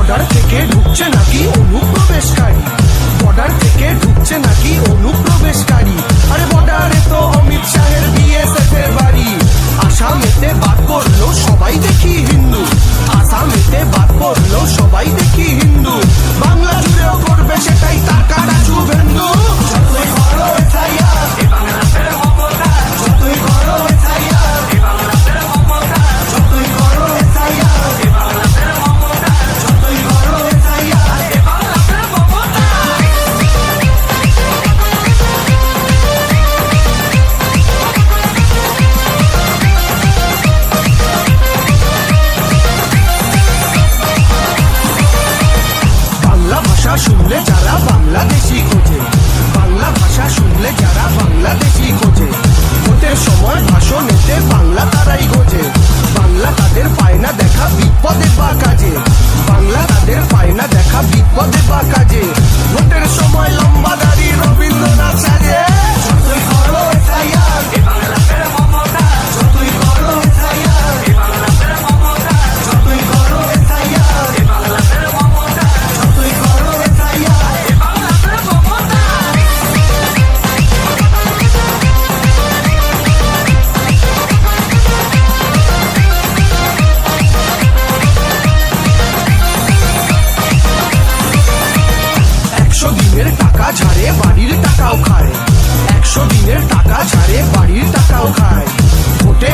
Border থেকে ঢুকছে নাকি অনুপ্রবেশকারী, বর্ডার থেকে ঢুকছে নাকি অনুপ্রবেশকারী। আরে বর্ডারে তো অমিত শাহের বিএসএফ এর বাড়ি। আসামেতে বাদ পড়লো সবাই দেখি হিন্দু, আসামেতে বাদ পড়লো সবাই দেখি হিন্দু। বাংলা জুড়েও করবে সেটাই তার কাটা শুভেন্দু। যতই করো এসআইআর, যতই করো এসআইআর, যতই করো এসআইআর, যতই করো এসআইআর। বাংলা ভাষা শুনলে যারা বাংলাদেশি খোঁজে, বাংলা ভাষা শুনলে যারা বাংলাদেশি খোঁজে, ভোটের সময় ভাষণেতে বাংলা তারাই গোজে। বাংলা তাদের পায় না দেখা বিপদে বা কাজে, বাংলা তাদের পায় না দেখা বিপদে বা কাজে। ভোটের সময় লম্বা দাড়ি রবীন্দ্রনাথ সাজে। যতই করো এসআইআর, যতই করো এসআইআর, যতই করো এসআইআর, যতই করো এসআইআর। দিনের টাকা ঝাড়ে বাড়ির টাকাও খায়, 100 দিনের টাকা ঝাড়ে বাড়ির টাকাও খায়। ভোটে